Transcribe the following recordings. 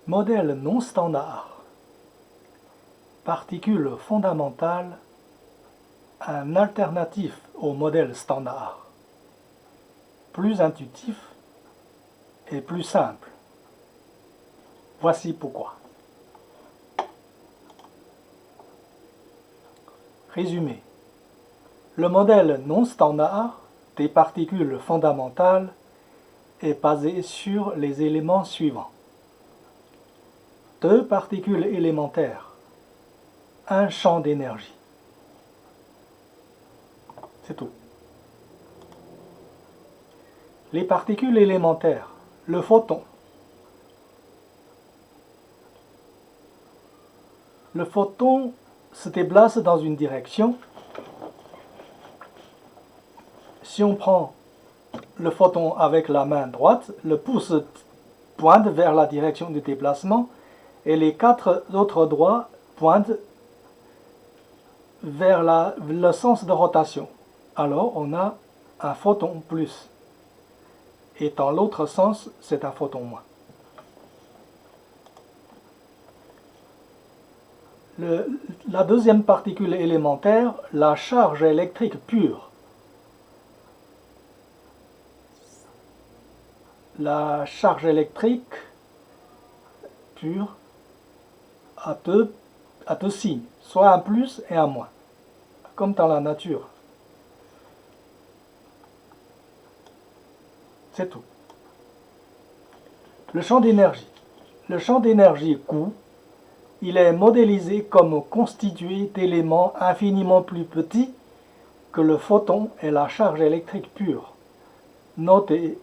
Modèle non standard. Particule fondamentale, un alternatif au modèle standard. Plus intuitif et plus simple. Voici pourquoi. Résumé. Le modèle non standard des particules fondamentales est basé sur les éléments suivants. Deux particules élémentaires, un champ d'énergie. C'est tout. Les particules élémentaires, le photon. Le photon se déplace dans une direction. Si on prend le photon avec la main droite, le pouce pointe vers la direction du déplacement et les quatre autres doigts pointent vers le sens de rotation. Alors on a un photon plus. Et dans l'autre sens, c'est un photon moins. La deuxième particule élémentaire, la charge électrique pure. La charge électrique pure a deux signes, soit un plus et un moins, comme dans la nature. C'est tout. Le champ d'énergie. Le champ d'énergie Q, il est modélisé comme constitué d'éléments infiniment plus petits que le photon et la charge électrique pure. Notez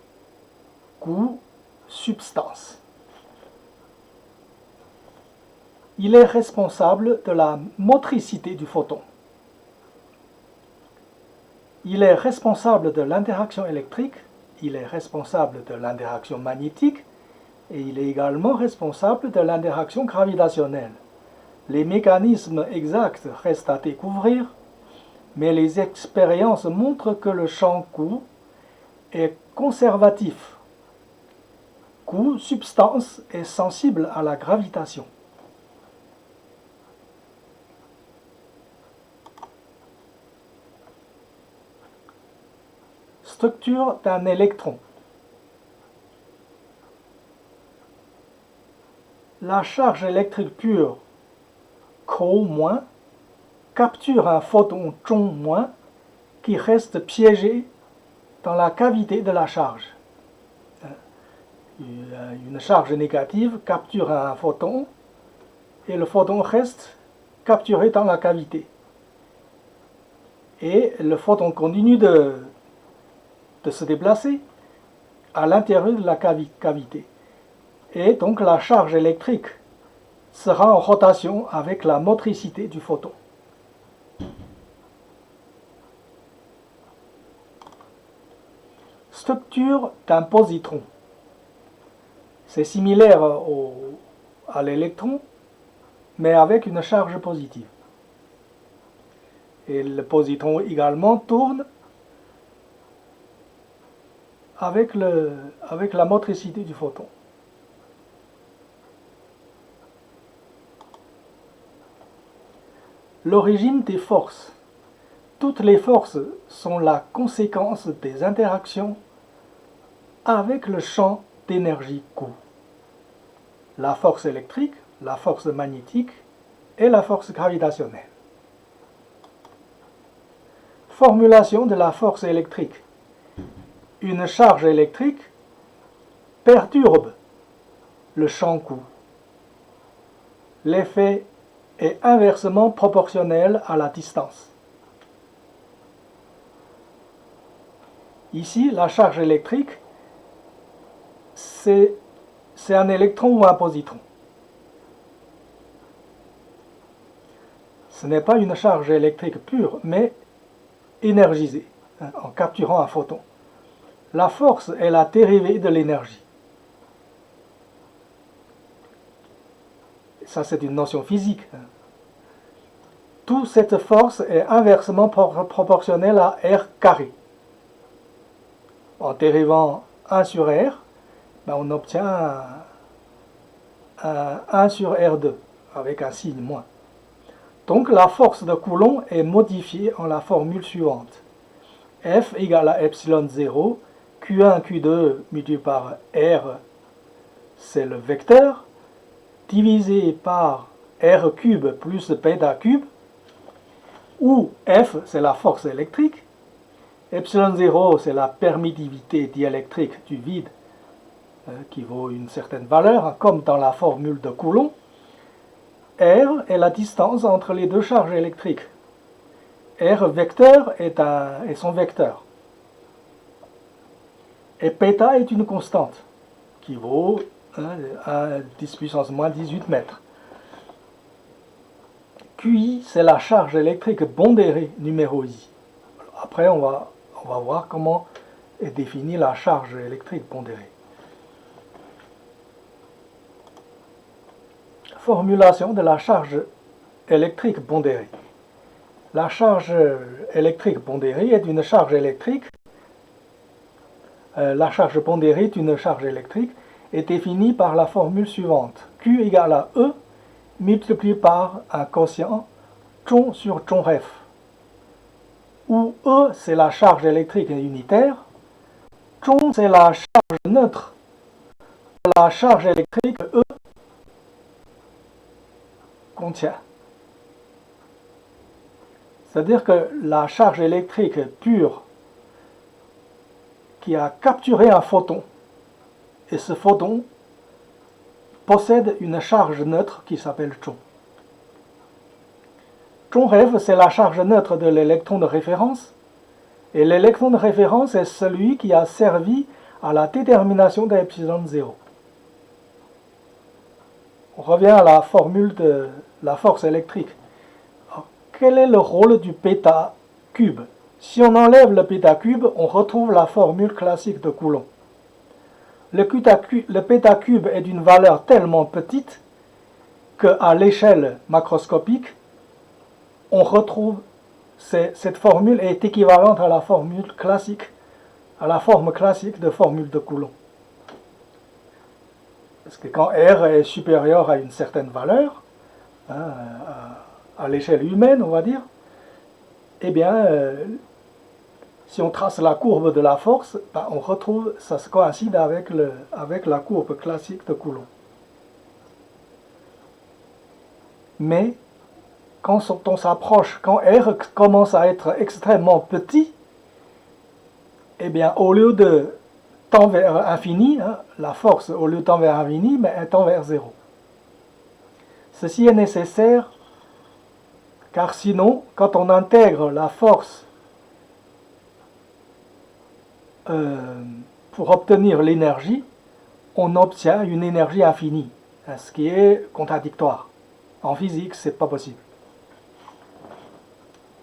Q, substance. Il est responsable de la motricité du photon. Il est responsable de l'interaction électrique, il est responsable de l'interaction magnétique et il est également responsable de l'interaction gravitationnelle. Les mécanismes exacts restent à découvrir, mais les expériences montrent que le champ Q est conservatif. Q, substance, est sensible à la gravitation. Structure d'un électron. La charge électrique pure Q- capture un photon Zhong- qui reste piégé dans la cavité de la charge. Une charge négative capture un photon et le photon reste capturé dans la cavité. Et le photon continue de se déplacer à l'intérieur de la cavité. Et donc la charge électrique sera en rotation avec la motricité du photon. Structure d'un positron. C'est similaire à l'électron, mais avec une charge positive. Et le positron également tourne avec la motricité du photon. L'origine des forces. Toutes les forces sont la conséquence des interactions avec le champ d'énergie Q. La force électrique, la force magnétique et la force gravitationnelle. Formulation de la force électrique. Une charge électrique perturbe le champ Q. L'effet est inversement proportionnel à la distance. Ici, la charge électrique, c'est un électron ou un positron. Ce n'est pas une charge électrique pure, mais énergisée, en capturant un photon. La force est la dérivée de l'énergie. Ça, c'est une notion physique. Toute cette force est inversement proportionnelle à R carré. En dérivant 1 sur R, on obtient un 1 sur R2, avec un signe moins. Donc la force de Coulomb est modifiée en la formule suivante. F égale à epsilon 0, Q1, Q2 multiplié par R, c'est le vecteur, divisé par R cube plus bêta cube, où F, c'est la force électrique, epsilon 0, c'est la permittivité diélectrique du vide, qui vaut une certaine valeur, comme dans la formule de Coulomb. R est la distance entre les deux charges électriques. R vecteur est son vecteur. Et bêta est une constante, qui vaut 10 puissance moins 18 mètres. QI, c'est la charge électrique pondérée numéro I. Après, on va voir comment est définie la charge électrique pondérée. Formulation de la charge électrique pondérée. La charge électrique pondérée est une charge électrique. La charge pondérée est une charge électrique est définie par la formule suivante. Q égale à E multiplié par un quotient Chon sur Chon F, où E c'est la charge électrique unitaire, Chon c'est la charge neutre. La charge électrique E contient. C'est-à-dire que la charge électrique pure qui a capturé un photon, et ce photon possède une charge neutre qui s'appelle Chon. Chon F, c'est la charge neutre de l'électron de référence, et l'électron de référence est celui qui a servi à la détermination d'epsilon 0. On revient à la formule de la force électrique. Alors, quel est le rôle du bêta cube? Si on enlève le bêta cube, on retrouve la formule classique de Coulomb. Le bêta cube est d'une valeur tellement petite qu'à l'échelle macroscopique, on retrouve cette formule est équivalente à la formule classique, à la forme classique de formule de Coulomb. Parce que quand R est supérieur à une certaine valeur, à l'échelle humaine, on va dire, eh bien, si on trace la courbe de la force, on retrouve, ça se coïncide avec la courbe classique de Coulomb. Mais, quand on s'approche, quand R commence à être extrêmement petit, eh bien, au lieu de tend vers infini, la force, au lieu de tend vers infini, mais elle tend vers 0. Ceci est nécessaire, car sinon, quand on intègre la force pour obtenir l'énergie, on obtient une énergie infinie, ce qui est contradictoire. En physique, ce n'est pas possible.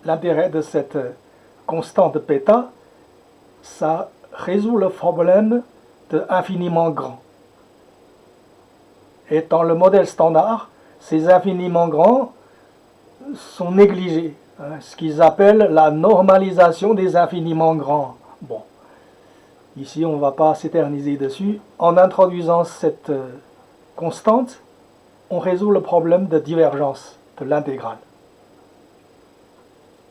L'intérêt de cette constante bêta, ça résout le problème de infiniment grand. Et dans le modèle standard, ces infiniment grands sont négligés, ce qu'ils appellent la normalisation des infiniment grands. Bon, ici on ne va pas s'éterniser dessus. En introduisant cette constante, on résout le problème de divergence de l'intégrale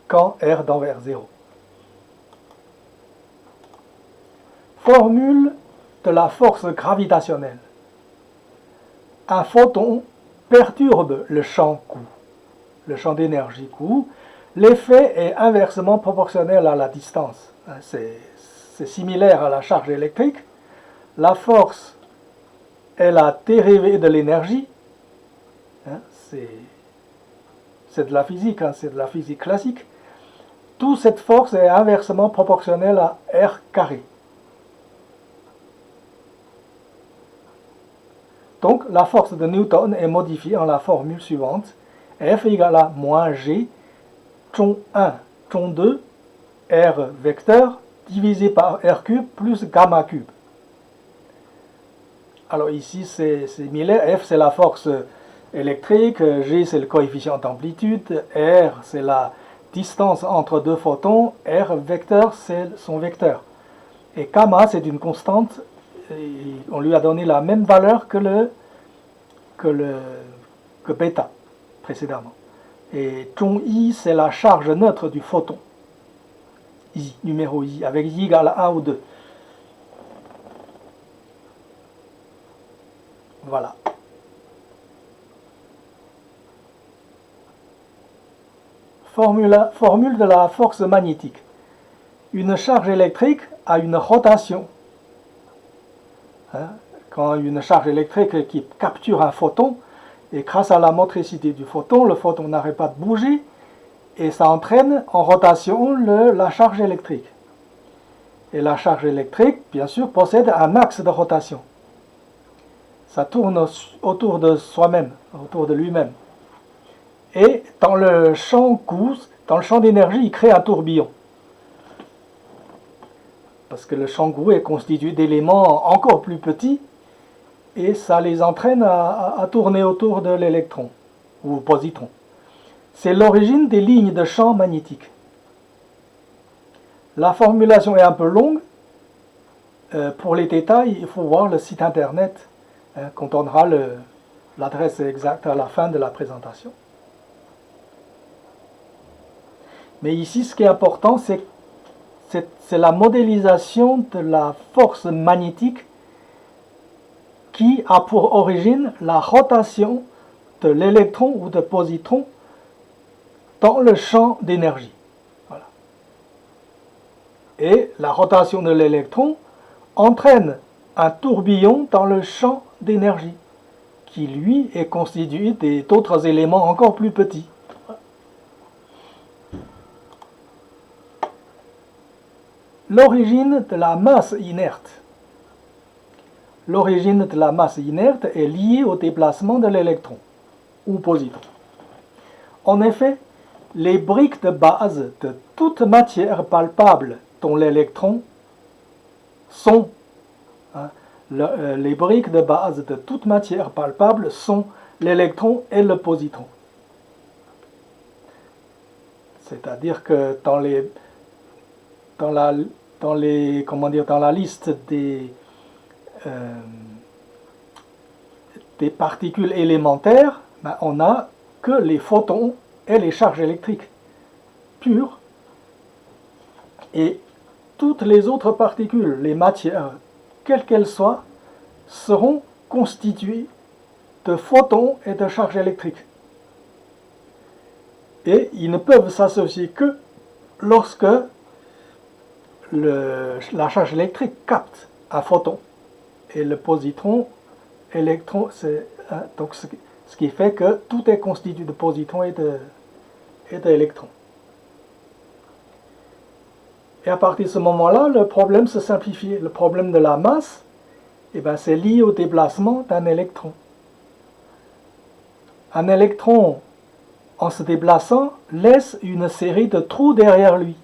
quand R tend vers 0. Formule de la force gravitationnelle. Un photon perturbe le champ Q, le champ d'énergie Q. L'effet est inversement proportionnel à la distance. C'est similaire à la charge électrique. La force est la dérivée de l'énergie. C'est de la physique, c'est de la physique classique. Toute cette force est inversement proportionnelle à R carré. Donc, la force de Newton est modifiée en la formule suivante. F égale à moins G, Chon 1, Chon 2, R vecteur, divisé par R cube plus gamma cube. Alors ici, c'est similaire. F, c'est la force électrique. G, c'est le coefficient d'amplitude. R, c'est la distance entre deux photons. R vecteur, c'est son vecteur. Et gamma, c'est une constante. Et on lui a donné la même valeur que que bêta précédemment. Et zhong I, c'est la charge neutre du photon. I, numéro I, avec I égale 1 ou 2. Voilà. Formule de la force magnétique. Une charge électrique a une rotation. Quand une charge électrique qui capture un photon, et grâce à la motricité du photon, le photon n'arrête pas de bouger, et ça entraîne en rotation la charge électrique. Et la charge électrique, bien sûr, possède un axe de rotation. Ça tourne autour de soi-même, autour de lui-même. Et dans le champ gauche, dans le champ d'énergie, il crée un tourbillon. Parce que le champ gauche est constitué d'éléments encore plus petits, et ça les entraîne à tourner autour de l'électron, ou positron. C'est l'origine des lignes de champ magnétique. La formulation est un peu longue. Pour les détails, il faut voir le site internet, qu'on donnera l'adresse exacte à la fin de la présentation. Mais ici, ce qui est important, c'est la modélisation de la force magnétique qui a pour origine la rotation de l'électron ou de positron dans le champ d'énergie. Voilà. Et la rotation de l'électron entraîne un tourbillon dans le champ d'énergie, qui lui est constitué d'autres éléments encore plus petits. L'origine de la masse inerte. L'origine de la masse inerte est liée au déplacement de l'électron ou positron. En effet, les briques de base de toute matière palpable dont l'électron sont, les briques de base de toute matière palpable sont l'électron et le positron. C'est-à-dire que dans la liste des particules élémentaires, on n'a que les photons et les charges électriques pures. Et toutes les autres particules, les matières, quelles qu'elles soient, seront constituées de photons et de charges électriques. Et ils ne peuvent s'associer que lorsque la charge électrique capte un photon. Et le positron, électron, donc ce qui fait que tout est constitué de positrons et d'électrons. Et à partir de ce moment-là, le problème se simplifie. Le problème de la masse, c'est lié au déplacement d'un électron. Un électron, en se déplaçant, laisse une série de trous derrière lui,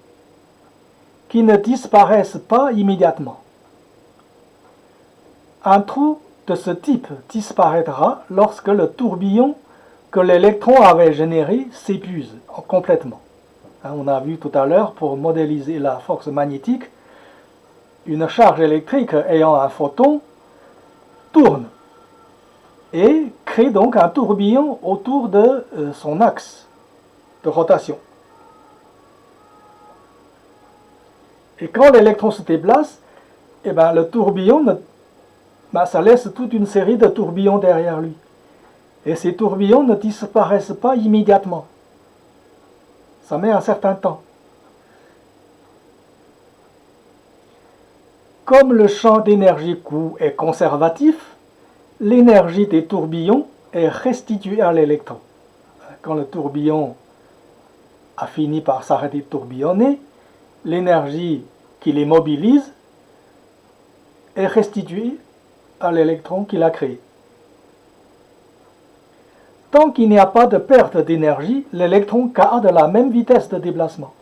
qui ne disparaissent pas immédiatement. Un trou de ce type disparaîtra lorsque le tourbillon que l'électron avait généré s'épuise complètement. On a vu tout à l'heure, pour modéliser la force magnétique, une charge électrique ayant un photon tourne et crée donc un tourbillon autour de son axe de rotation. Et quand l'électron se déplace, le tourbillon, ça laisse toute une série de tourbillons derrière lui. Et ces tourbillons ne disparaissent pas immédiatement. Ça met un certain temps. Comme le champ d'énergie Q est conservatif, l'énergie des tourbillons est restituée à l'électron. Quand le tourbillon a fini par s'arrêter de tourbillonner, l'énergie qui les mobilise est restituée à l'électron qu'il a créé. Tant qu'il n'y a pas de perte d'énergie, l'électron garde la même vitesse de déplacement.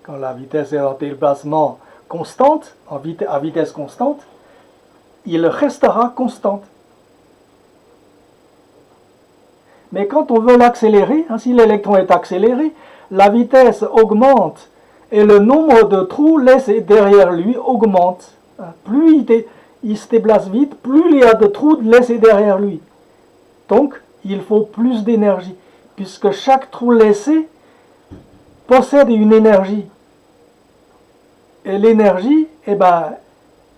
Quand la vitesse est en déplacement constante, à vitesse constante, il restera constante. Mais quand on veut l'accélérer, si l'électron est accéléré, la vitesse augmente et le nombre de trous laissés derrière lui augmente. Plus il se déplace vite, plus il y a de trous laissés derrière lui. Donc, il faut plus d'énergie, puisque chaque trou laissé possède une énergie. Et l'énergie, eh ben,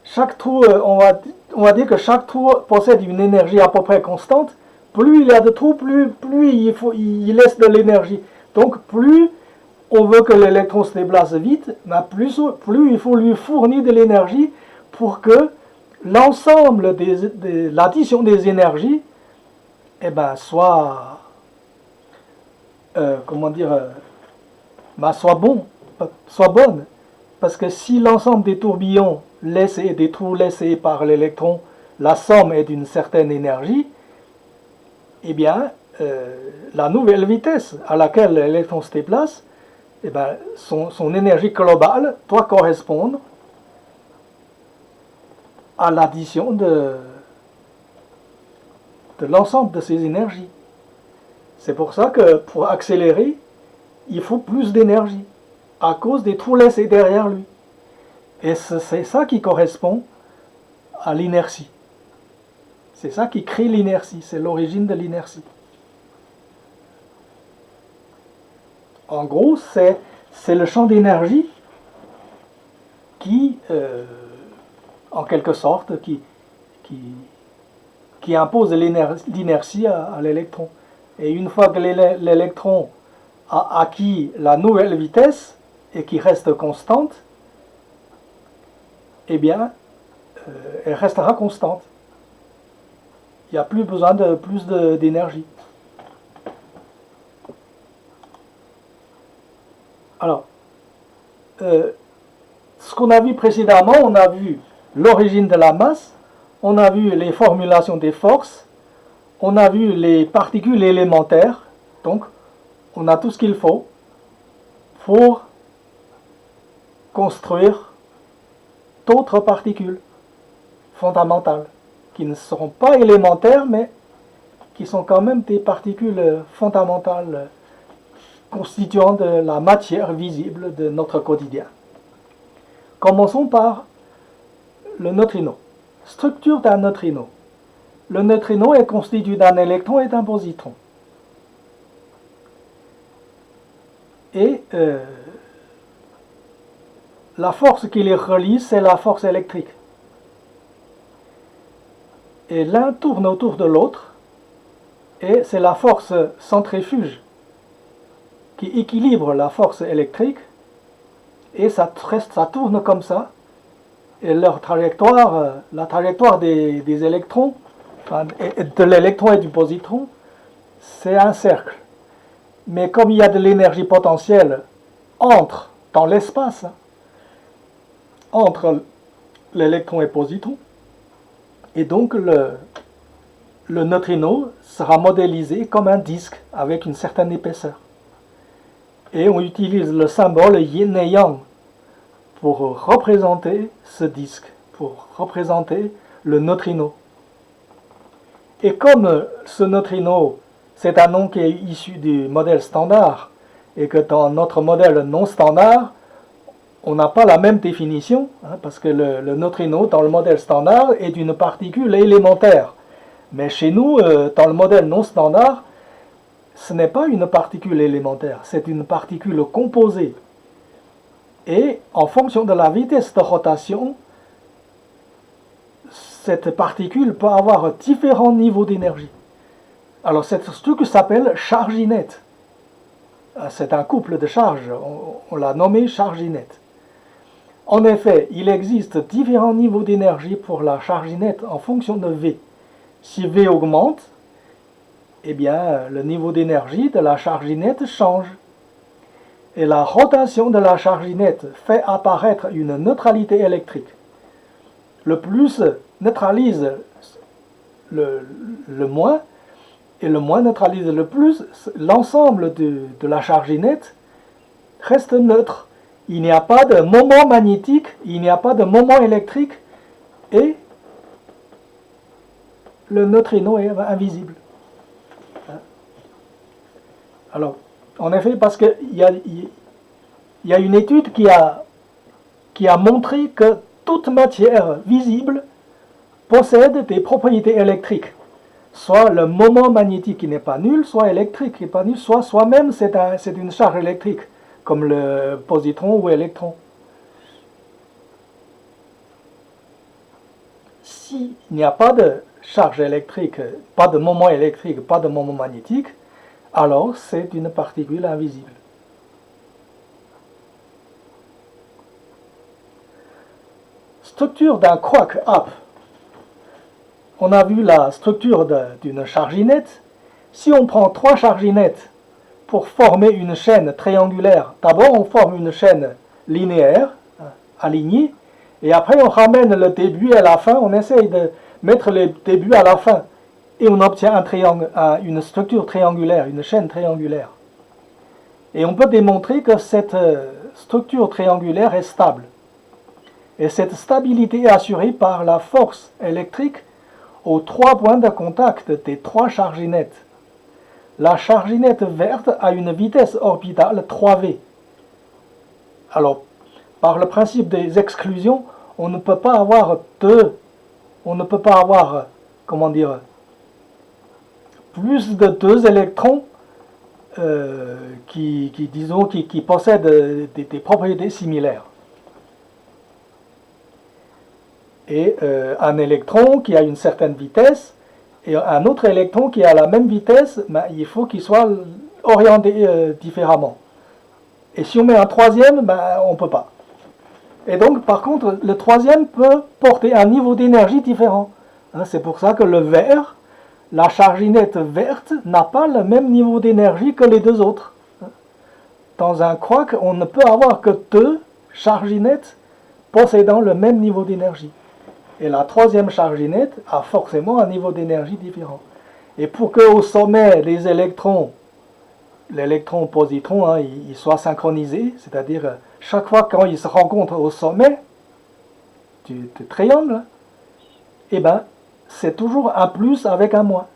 chaque trou, on va dire que chaque trou possède une énergie à peu près constante. Plus il y a de trous, plus il laisse de l'énergie. Donc, plus on veut que l'électron se déplace vite, ben plus il faut lui fournir de l'énergie pour que l'ensemble de l'addition des énergies eh ben, soit soit bonne. Parce que si l'ensemble des tourbillons laissés, des trous laissés par l'électron, la somme est d'une certaine énergie, eh bien, la nouvelle vitesse à laquelle l'électron se déplace, eh ben, son énergie globale doit correspondre à l'addition de l'ensemble de ces énergies. C'est pour ça que pour accélérer, il faut plus d'énergie, à cause des trous laissés derrière lui. Et c'est ça qui correspond à l'inertie. C'est ça qui crée l'inertie, c'est l'origine de l'inertie. En gros, c'est le champ d'énergie qui, en quelque sorte, qui impose l'inertie à l'électron. Et une fois que l'électron a acquis la nouvelle vitesse et qui reste constante, eh bien, elle restera constante. Il n'y a plus besoin de plus d'énergie. Alors, ce qu'on a vu précédemment, on a vu l'origine de la masse, on a vu les formulations des forces, on a vu les particules élémentaires, donc on a tout ce qu'il faut pour construire d'autres particules fondamentales, qui ne seront pas élémentaires, mais qui sont quand même des particules fondamentales constituant de la matière visible de notre quotidien. Commençons par le neutrino. Structure d'un neutrino. Le neutrino est constitué d'un électron et d'un positron. Et la force qui les relie, c'est la force électrique. Et l'un tourne autour de l'autre, et c'est la force centrifuge qui équilibre la force électrique, et ça tourne comme ça, et leur trajectoire, la trajectoire des électrons, de l'électron et du positron, c'est un cercle. Mais comme il y a de l'énergie potentielle dans l'espace, entre l'électron et le positron, et donc le neutrino sera modélisé comme un disque avec une certaine épaisseur. Et on utilise le symbole yin et yang pour représenter ce disque, pour représenter le neutrino. Et comme ce neutrino, c'est un nom qui est issu du modèle standard, et que dans notre modèle non standard, on n'a pas la même définition, parce que le neutrino, dans le modèle standard, est une particule élémentaire. Mais chez nous, dans le modèle non standard, ce n'est pas une particule élémentaire, c'est une particule composée. Et en fonction de la vitesse de rotation, cette particule peut avoir différents niveaux d'énergie. Alors cette structure s'appelle charginette. C'est un couple de charges, on l'a nommé charginette. En effet, il existe différents niveaux d'énergie pour la charginette en fonction de V. Si V augmente, eh bien, le niveau d'énergie de la charginette change. Et la rotation de la charginette fait apparaître une neutralité électrique. Le plus neutralise le moins, et le moins neutralise le plus. L'ensemble de la charginette reste neutre. Il n'y a pas de moment magnétique, il n'y a pas de moment électrique, et le neutrino est invisible. Alors, en effet, parce qu'il y a une étude qui a montré que toute matière visible possède des propriétés électriques. soit le moment magnétique qui n'est pas nul, soit électrique qui n'est pas nul, soit soi-même c'est une charge électrique, comme le positron ou électron. S'il n'y a pas de charge électrique, pas de moment électrique, pas de moment magnétique, alors c'est une particule invisible. Structure d'un quark-up. On a vu la structure d'une charginette. Si on prend 3 charginettes pour former une chaîne triangulaire, d'abord on forme une chaîne linéaire, alignée, et après on ramène le début à la fin, on essaye de mettre le début à la fin, et on obtient une structure triangulaire, une chaîne triangulaire. Et on peut démontrer que cette structure triangulaire est stable. Et cette stabilité est assurée par la force électrique aux 3 points de contact des 3 charginettes. La charginette verte a une vitesse orbitale 3v. Alors, par le principe des exclusions, on ne peut pas avoir plus de 2 électrons qui possèdent des propriétés similaires. Et un électron qui a une certaine vitesse et un autre électron qui a la même vitesse, il faut qu'il soit orienté différemment. Et si on met un troisième, on ne peut pas. Et donc, par contre, le troisième peut porter un niveau d'énergie différent. C'est pour ça que le vert, la charginette verte, n'a pas le même niveau d'énergie que les 2 autres. Dans un quark, on ne peut avoir que 2 charginettes possédant le même niveau d'énergie. Et la 3e charginette a forcément un niveau d'énergie différent. Et pour qu'au sommet, les électrons, l'électron-positron, ils soient synchronisés, c'est-à-dire chaque fois quand ils se rencontrent au sommet du triangle, c'est toujours un plus avec un moins.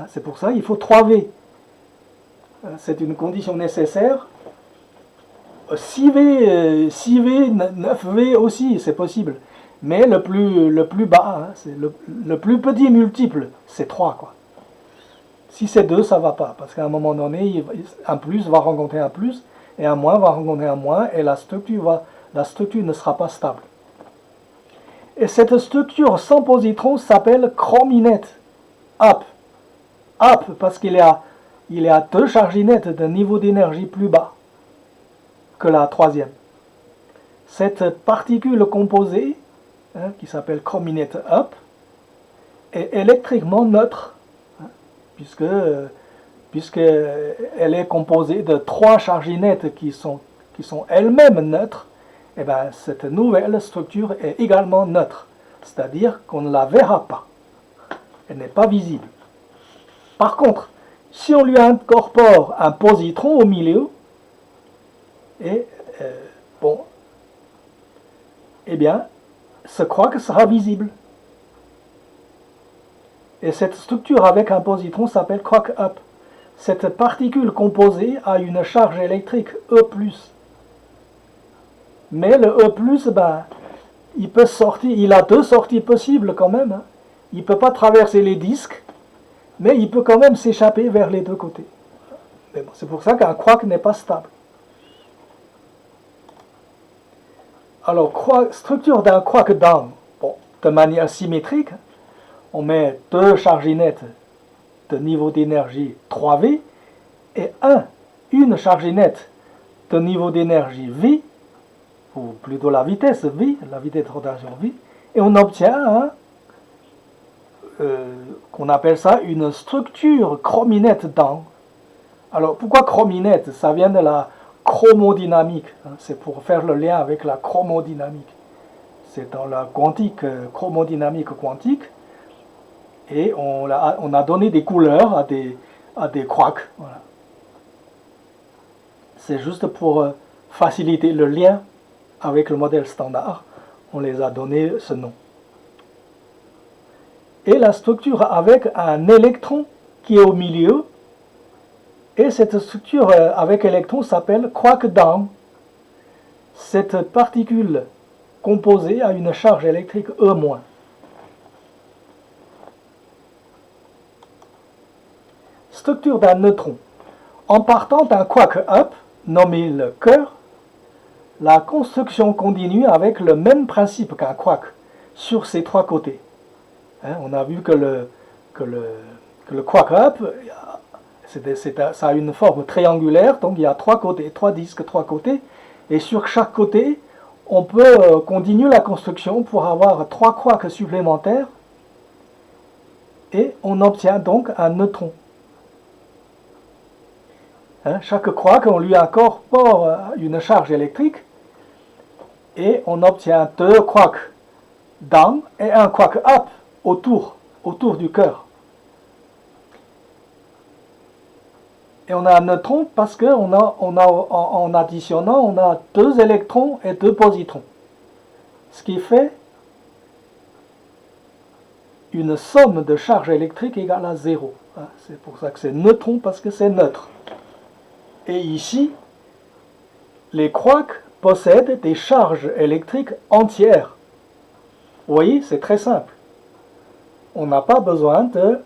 C'est pour ça qu'il faut 3V. C'est une condition nécessaire. 6V, 9V aussi, c'est possible. Mais le plus bas, c'est le plus petit multiple, c'est 3, quoi. Si c'est 2, ça ne va pas, parce qu'à un moment donné, un plus va rencontrer un plus, et un moins va rencontrer un moins, et la structure ne sera pas stable. Et cette structure sans positron s'appelle chrominette, up. Up, parce qu'il y a 2 charginettes de niveau d'énergie plus bas que la 3e. Cette particule composée, qui s'appelle chrominette up, est électriquement neutre, puisqu'elle est composée de 3 charginettes qui sont elles-mêmes neutres. Et cette nouvelle structure est également neutre, c'est-à-dire qu'on ne la verra pas. Elle n'est pas visible. Par contre, si on lui incorpore un positron au milieu, ce quark sera visible. Et cette structure avec un positron s'appelle quark-up. Cette particule composée a une charge électrique E+. Mais le E+, il a 2 sorties possibles quand même. Il ne peut pas traverser les disques, mais il peut quand même s'échapper vers les 2 côtés. C'est pour ça qu'un quark n'est pas stable. Alors, structure d'un quark down, de manière symétrique, on met 2 charginettes de niveau d'énergie 3V et une charginette de niveau d'énergie V, ou plutôt la vitesse V, la vitesse de rotation V, et on obtient qu'on appelle ça une structure chrominette down. Alors, pourquoi chrominette? Ça vient de la chromodynamique, c'est pour faire le lien avec la chromodynamique. C'est dans la quantique, chromodynamique quantique, et on a donné des couleurs à des quarks. Voilà. C'est juste pour faciliter le lien avec le modèle standard, on les a donné ce nom. Et la structure avec un électron qui est au milieu, et cette structure avec électron s'appelle quark down. Cette particule composée a une charge électrique E-. structure d'un neutron. En partant d'un quark up, nommé le cœur, la construction continue avec le même principe qu'un quark sur ses trois côtés. On a vu que le quark up, ça a une forme triangulaire, donc il y a trois côtés, trois disques, trois côtés, et sur chaque côté, on peut continuer la construction pour avoir trois quarks supplémentaires, et on obtient donc un neutron. Chaque quark, on lui incorpore une charge électrique, et on obtient deux quarks down et un quark up autour du cœur. Et on a un neutron parce qu'en additionnant, on a deux électrons et deux positrons. Ce qui fait une somme de charge électrique égale à 0. C'est pour ça que c'est neutron, parce que c'est neutre. Et ici, les quarks possèdent des charges électriques entières. Vous voyez, c'est très simple. On n'a pas besoin de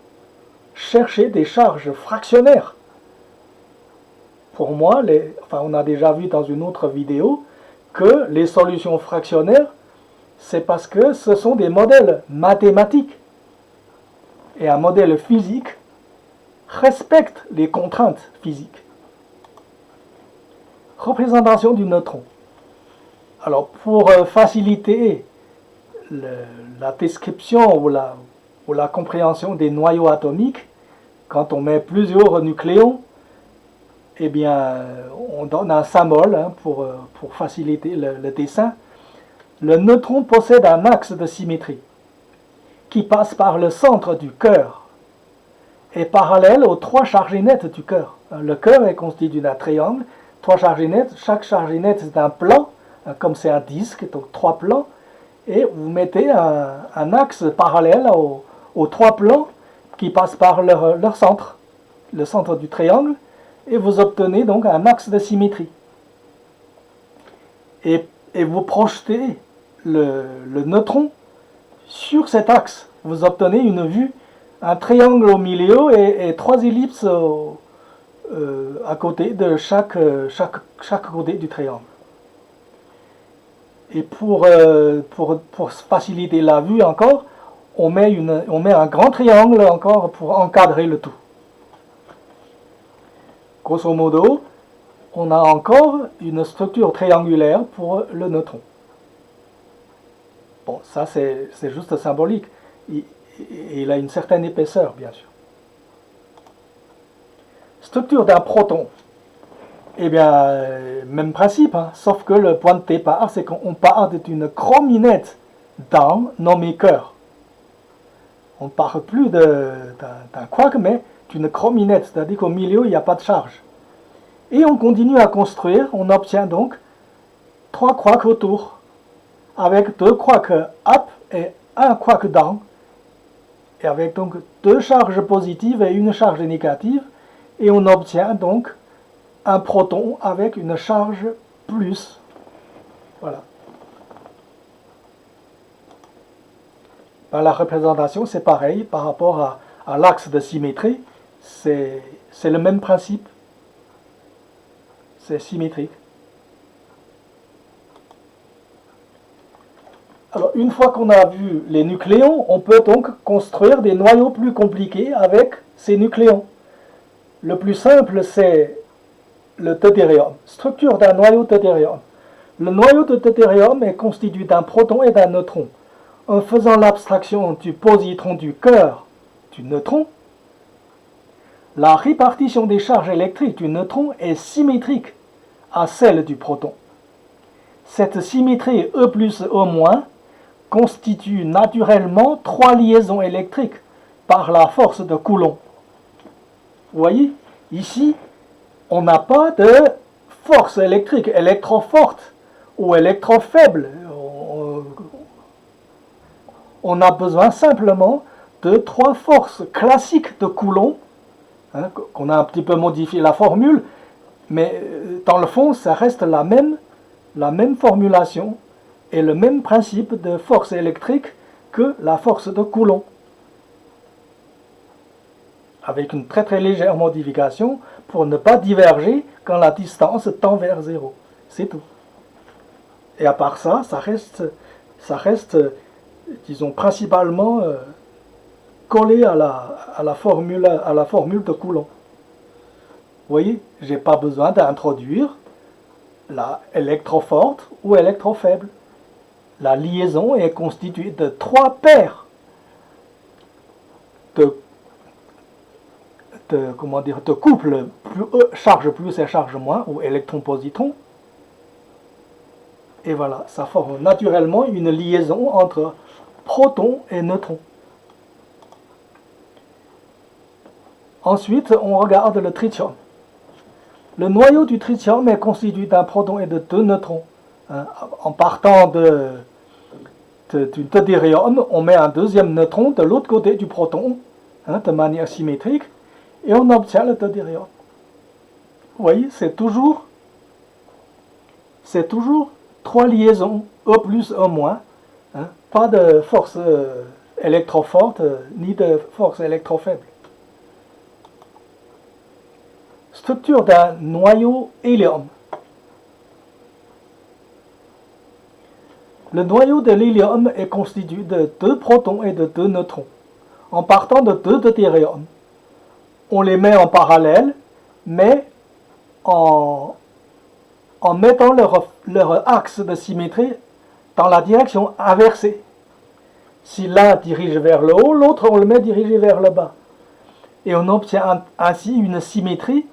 chercher des charges fractionnaires. Pour moi, on a déjà vu dans une autre vidéo que les solutions fractionnaires, c'est parce que ce sont des modèles mathématiques. Et un modèle physique respecte les contraintes physiques. Représentation du neutron. Alors, pour faciliter la description ou la compréhension des noyaux atomiques, quand on met plusieurs nucléons, eh bien, on donne un symbole pour faciliter le dessin. Le neutron possède un axe de symétrie qui passe par le centre du cœur et parallèle aux trois chargées nettes du cœur. Le cœur est constitué d'un triangle, trois chargées nettes. Chaque chargée nette c'est un plan, comme c'est un disque, donc trois plans, et vous mettez un axe parallèle aux trois plans qui passent par leur centre, le centre du triangle, et vous obtenez donc un axe de symétrie. Et vous projetez le neutron sur cet axe. Vous obtenez une vue, un triangle au milieu et trois ellipses à côté de chaque côté du triangle. Et pour faciliter la vue encore, on met un grand triangle encore pour encadrer le tout. Grosso modo, on a encore une structure triangulaire pour le neutron. Bon, ça c'est juste symbolique. Il a une certaine épaisseur, bien sûr. Structure d'un proton. Eh bien, même principe, sauf que le point de départ, c'est qu'on part d'une chrominette down nommée cœur. On ne part plus d'un quark, mais d'une chrominette, c'est-à-dire qu'au milieu, il n'y a pas de charge. Et on continue à construire, on obtient donc trois quarks autour, avec deux quarks up et un quark down, et avec donc deux charges positives et une charge négative, et on obtient donc un proton avec une charge plus. Voilà. La représentation, c'est pareil par rapport à l'axe de symétrie, c'est le même principe, c'est symétrique. Alors, une fois qu'on a vu les nucléons, on peut donc construire des noyaux plus compliqués avec ces nucléons. Le plus simple, c'est le deutérium. Structure d'un noyau deutérium. Le noyau de deutérium est constitué d'un proton et d'un neutron. En faisant l'abstraction du positron du cœur du neutron, la répartition des charges électriques du neutron est symétrique à celle du proton. Cette symétrie E plus E- constitue naturellement trois liaisons électriques par la force de Coulomb. Vous voyez, ici, on n'a pas de force électrique électroforte ou électrofaible. On a besoin simplement de trois forces classiques de Coulomb, qu'on a un petit peu modifié la formule, mais dans le fond, ça reste la même formulation et le même principe de force électrique que la force de Coulomb. avec une très très légère modification pour ne pas diverger quand la distance tend vers 0. C'est tout. Et à part ça, ça reste disons, principalement collé à la formule de Coulomb. Vous voyez, je n'ai pas besoin d'introduire la électroforte ou électrofaible. La liaison est constituée de 3 paires de couples charge plus et charge moins, ou électron-positron. Et voilà, ça forme naturellement une liaison entre protons et neutrons. Ensuite, on regarde le tritium. Le noyau du tritium est constitué d'un proton et de 2 neutrons. En partant du deutérium, on met un deuxième neutron de l'autre côté du proton, de manière symétrique, et on obtient le deutérium. Vous voyez, c'est toujours 3 liaisons, E plus, E moins, pas de force électroforte, ni de force électrofaible. Structure d'un noyau hélium. Le noyau de l'hélium est constitué de 2 protons et de 2 neutrons. En partant de 2 deutérium, on les met en parallèle, mais en mettant leur axe de symétrie dans la direction inversée. Si l'un dirige vers le haut, l'autre on le met dirigé vers le bas. Et on obtient ainsi une symétrie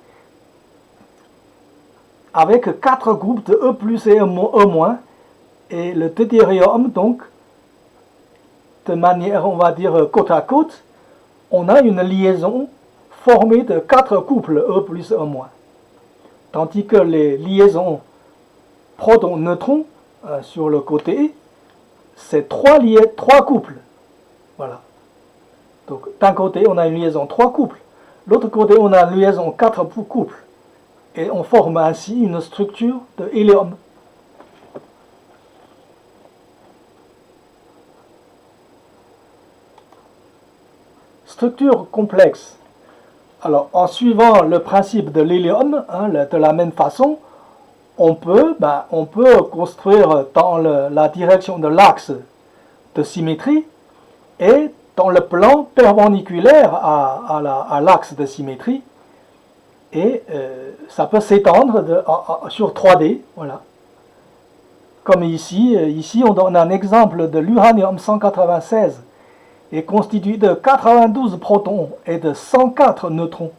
avec 4 groupes de E plus et E moins, et le deutérium, donc, de manière, on va dire, côte à côte, on a une liaison formée de 4 couples E plus E moins. Tandis que les liaisons proton-neutron sur le côté, c'est 3 couples. Voilà. Donc, d'un côté, on a une liaison 3 couples. L'autre côté, on a une liaison 4 couples. Et on forme ainsi une structure de hélium. Structure complexe. Alors, en suivant le principe de l'hélium, de la même façon, on peut construire dans la direction de l'axe de symétrie et dans le plan perpendiculaire à l'axe de symétrie. Et ça peut s'étendre sur 3D, voilà. Comme ici on donne un exemple de l'uranium 196, est constitué de 92 protons et de 104 neutrons.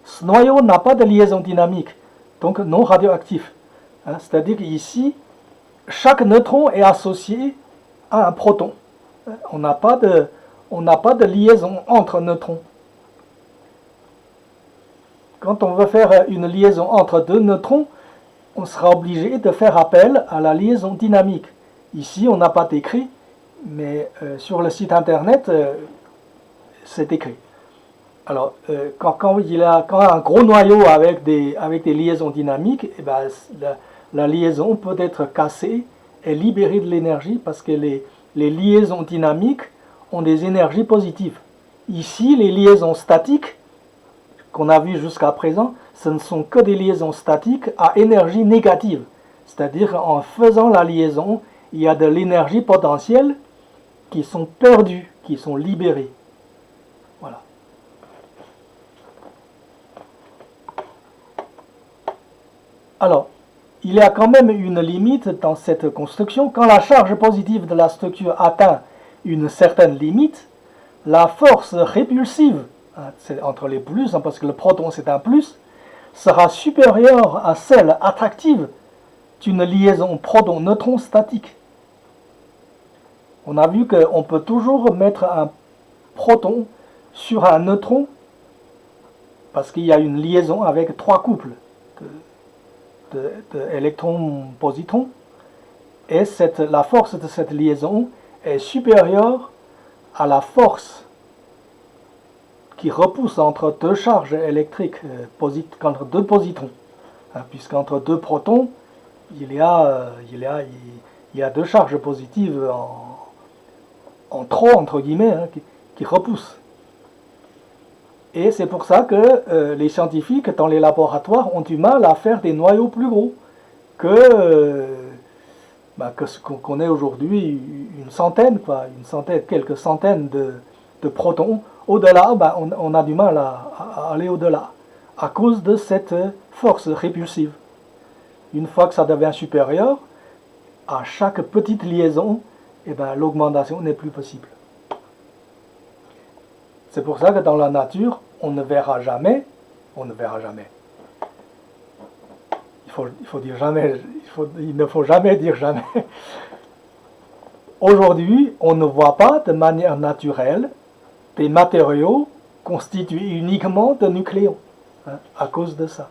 Ce noyau n'a pas de liaison dynamique, donc non radioactif. C'est-à-dire qu'ici, chaque neutron est associé à un proton. On n'a pas de liaison entre neutrons. Quand on veut faire une liaison entre 2 neutrons, on sera obligé de faire appel à la liaison dynamique. Ici, on n'a pas d'écrit, mais sur le site internet, c'est écrit. Alors, quand un gros noyau avec des liaisons dynamiques, eh ben, la liaison peut être cassée et libérer de l'énergie parce que les liaisons dynamiques ont des énergies positives. Ici, les liaisons statiques qu'on a vues jusqu'à présent, ce ne sont que des liaisons statiques à énergie négative. C'est-à-dire en faisant la liaison, il y a de l'énergie potentielle qui sont perdues, qui sont libérées. Voilà. Alors, il y a quand même une limite dans cette construction. Quand la charge positive de la structure atteint une certaine limite, la force répulsive, c'est entre les plus, parce que le proton c'est un plus, sera supérieure à celle attractive d'une liaison proton-neutron statique. On a vu qu'on peut toujours mettre un proton sur un neutron parce qu'il y a une liaison avec 3 couples d'électrons-positrons, et la force de cette liaison est supérieure à la force qui repousse entre 2 charges électriques, entre 2 positrons, puisqu'entre 2 protons, il y a 2 charges positives en trop, entre guillemets, qui repoussent. Et c'est pour ça que les scientifiques dans les laboratoires ont du mal à faire des noyaux plus gros que, que ce qu'on ait aujourd'hui une centaine, quelques centaines de protons. Au-delà, on a du mal à aller au-delà à cause de cette force répulsive. Une fois que ça devient supérieur, à chaque petite liaison, l'augmentation n'est plus possible. C'est pour ça que dans la nature, on ne verra jamais. Il ne faut jamais dire jamais. Aujourd'hui, on ne voit pas de manière naturelle des matériaux constitués uniquement de nucléons, à cause de ça.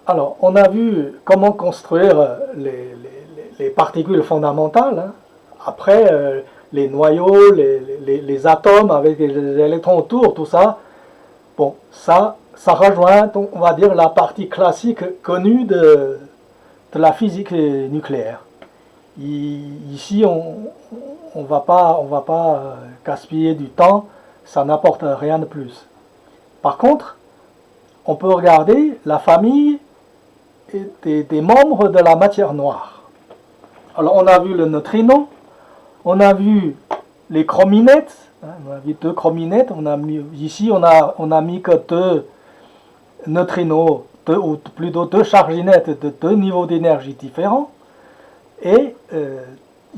Alors, on a vu comment construire les particules fondamentales. Après, les noyaux, les atomes avec les électrons autour, tout ça. Bon, ça rejoint, on va dire, la partie classique connue de la physique nucléaire. Ici, on va pas gaspiller du temps, ça n'apporte rien de plus. Par contre, on peut regarder la famille des membres de la matière noire. Alors, on a vu le neutrino, on a vu les chrominettes, on a vu 2 chrominettes, ici on a mis que 2 neutrinos, ou plutôt 2 charges nettes de 2 niveaux d'énergie différents. Et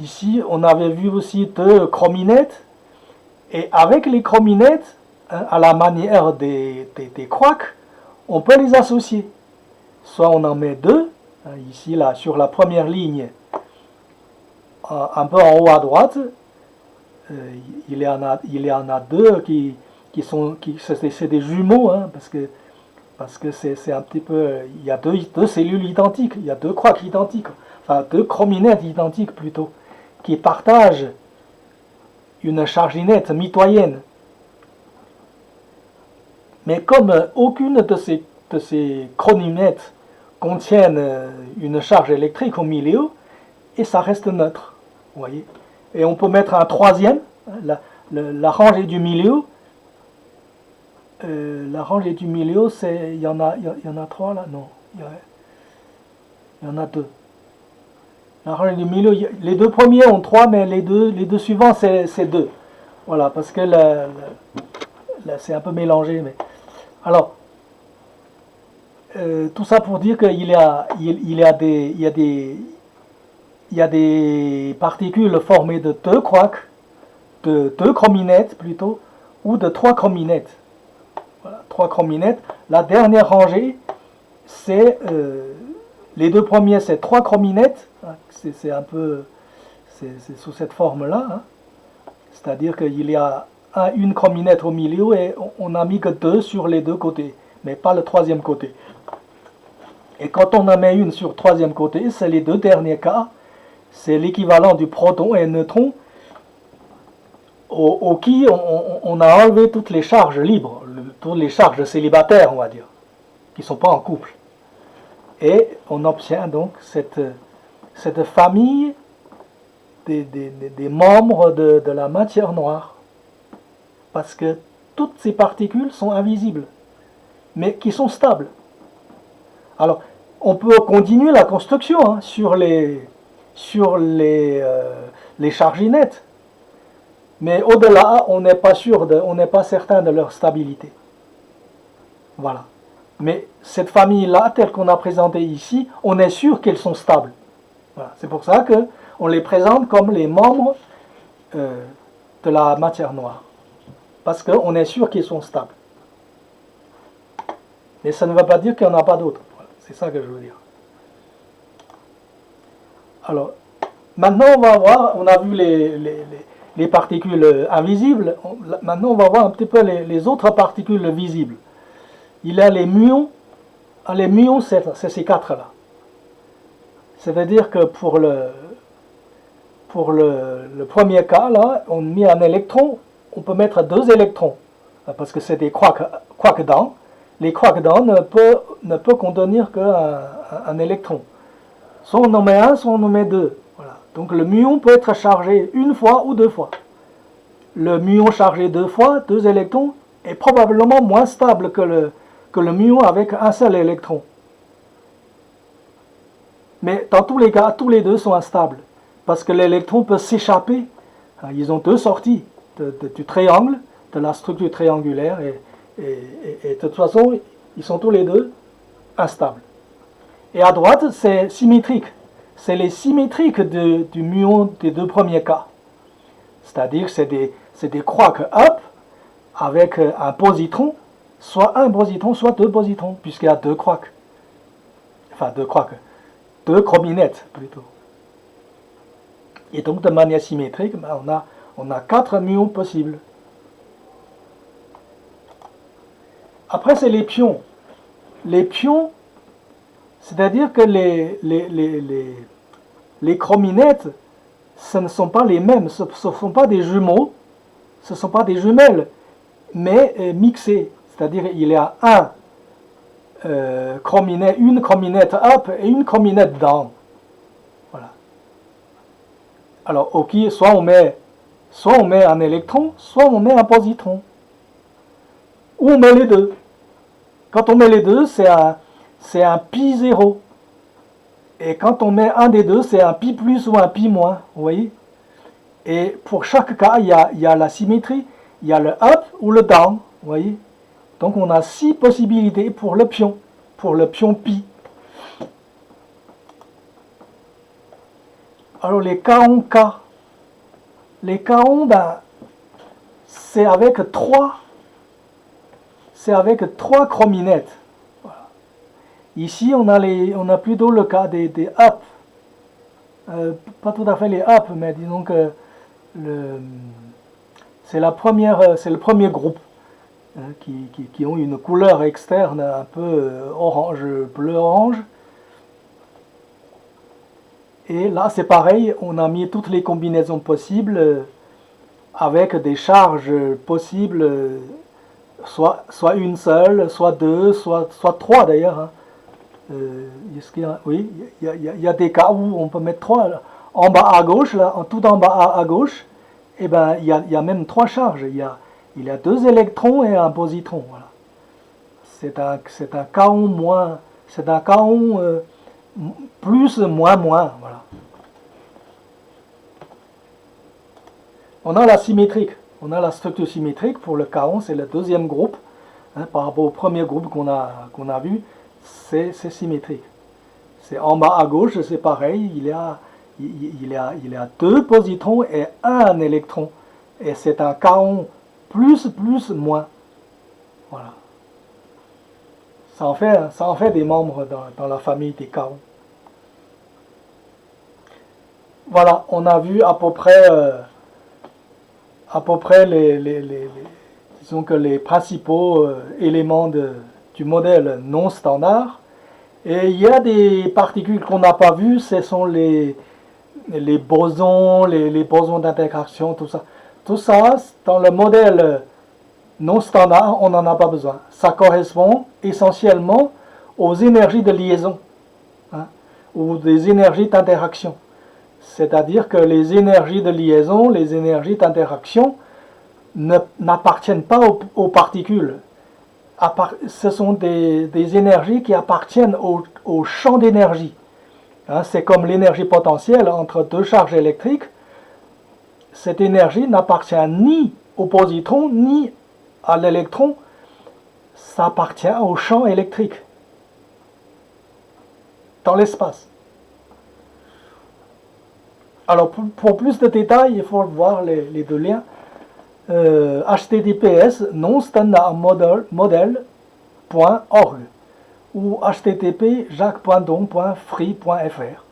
ici on avait vu aussi 2 chrominettes, et avec les chrominettes, à la manière des quarks, on peut les associer. Soit on en met 2, ici là sur la première ligne, un peu en haut à droite, il y en a 2 c'est des jumeaux, parce que c'est un petit peu, il y a 2 cellules identiques, il y a 2 quarks identiques, enfin 2 chrominettes identiques plutôt, qui partagent une charge nette mitoyenne. Mais comme aucune de ces chrominettes contiennent une charge électrique au milieu, et ça reste neutre, vous voyez. Et on peut mettre un troisième, la rangée du milieu. La rangée du milieu, il y en a 3 là, non, il y en a 2. La rangée du milieu, les 2 premiers ont 3, mais les deux suivants c'est 2. Voilà, parce que là, c'est un peu mélangé. Mais alors, tout ça pour dire qu'il y a des particules formées de 2 quarks, de 2 chrominettes plutôt, ou de 3 chrominettes. Voilà, 3 chrominettes. La dernière rangée, c'est les 2 premiers, c'est 3 chrominettes. C'est un peu, c'est sous cette forme-là. C'est-à-dire qu'il y a une chrominette au milieu et on n'a mis que 2 sur les 2 côtés, mais pas le troisième côté. Et quand on en met une sur le troisième côté, c'est les 2 derniers cas. C'est l'équivalent du proton et neutron au qui on a enlevé toutes les charges libres, toutes les charges célibataires, on va dire, qui ne sont pas en couple. Et on obtient donc cette famille des membres de la matière noire. Parce que toutes ces particules sont invisibles, mais qui sont stables. Alors, on peut continuer la construction sur les charges nettes. Mais au-delà, on n'est pas certain de leur stabilité. Voilà. Mais cette famille-là, telle qu'on a présentée ici, on est sûr qu'elles sont stables. Voilà. C'est pour ça qu'on les présente comme les membres de la matière noire. Parce qu'on est sûr qu'ils sont stables. Mais ça ne veut pas dire qu'il n'y en a pas d'autres. Voilà. C'est ça que je veux dire. Alors, maintenant on va voir, on a vu les particules invisibles, maintenant on va voir un petit peu les autres particules visibles. Il y a les muons. Les muons, c'est ces 4-là. Ça veut dire que pour le premier cas, là, on met un électron, on peut mettre 2 électrons, parce que c'est des quarks-dents. Les quarks-dents ne peut contenir qu'un électron. Soit on en met un, soit on en met 2. Voilà. Donc le muon peut être chargé une fois ou deux fois. Le muon chargé deux fois, deux électrons, est probablement moins stable que le muon avec un seul électron. Mais dans tous les cas, tous les deux sont instables, parce que l'électron peut s'échapper. Ils ont deux sorties du triangle, de la structure triangulaire, et de toute façon, ils sont tous les deux instables. Et à droite, c'est symétrique. C'est les symétriques du muon des deux premiers cas. C'est-à-dire que c'est des quarks up avec un positron, soit un positron, soit deux positrons, puisqu'il y a deux quarks. Enfin, deux chrominettes plutôt. Et donc, de manière symétrique, on a quatre muons possibles. Après, c'est les pions. Les pions, c'est-à-dire que les chrominettes, ce ne sont pas les mêmes, ce ne sont pas des jumeaux, ce ne sont pas des jumelles, mais mixées. C'est-à-dire qu'il y a une chrominette up et une chrominette down. Voilà. Alors, ok, soit on met un électron, soit on met un positron. Ou on met les deux. Quand on met les deux, c'est un pi 0. Et quand on met un des deux, c'est un pi plus ou un pi moins. Vous voyez? Et pour chaque cas, il y a la symétrie. Il y a le up ou le down. Vous voyez? Donc on a 6 possibilités pour le pion pi. Alors les kaons K. Les kaons, c'est avec 3 chrominettes. Voilà. Ici, on a plutôt le cas des up. Pas tout à fait les up, mais disons que c'est le premier groupe qui ont une couleur externe un peu orange, bleu-orange. Et là, c'est pareil, on a mis toutes les combinaisons possibles avec des charges possibles, soit une seule, soit deux, soit trois d'ailleurs. Hein. Oui, il y a des cas où on peut mettre 3. En bas à gauche, là, tout en bas à gauche, eh ben, il y a même 3 charges. Il y a 2 électrons et un positron. Voilà. C'est un kaon moins. C'est un kaon plus, moins. Voilà. On a la symétrique. On a la structure symétrique pour le kaon, c'est le deuxième groupe. Hein, par rapport au premier groupe qu'on a vu, c'est symétrique. C'est en bas à gauche, c'est pareil. Il y a 2 positrons et un électron. Et c'est un kaon plus, moins. Voilà. Ça en fait des membres dans la famille des kaons. Voilà, on a vu à peu près disons que les principaux éléments du modèle non standard. Et il y a des particules qu'on n'a pas vues, ce sont les bosons, les bosons d'interaction, tout ça. Tout ça, dans le modèle non standard, on n'en a pas besoin. Ça correspond essentiellement aux énergies de liaison, hein, ou des énergies d'interaction. C'est-à-dire que les énergies de liaison, les énergies d'interaction n'appartiennent pas aux particules. Ce sont des énergies qui appartiennent au champ d'énergie. Hein, c'est comme l'énergie potentielle entre 2 charges électriques. Cette énergie n'appartient ni au positron ni à l'électron. Ça appartient au champ électrique dans l'espace. Alors pour plus de détails, il faut voir les deux liens. https nonstandardmodel.org ou http jacques.don.free.fr.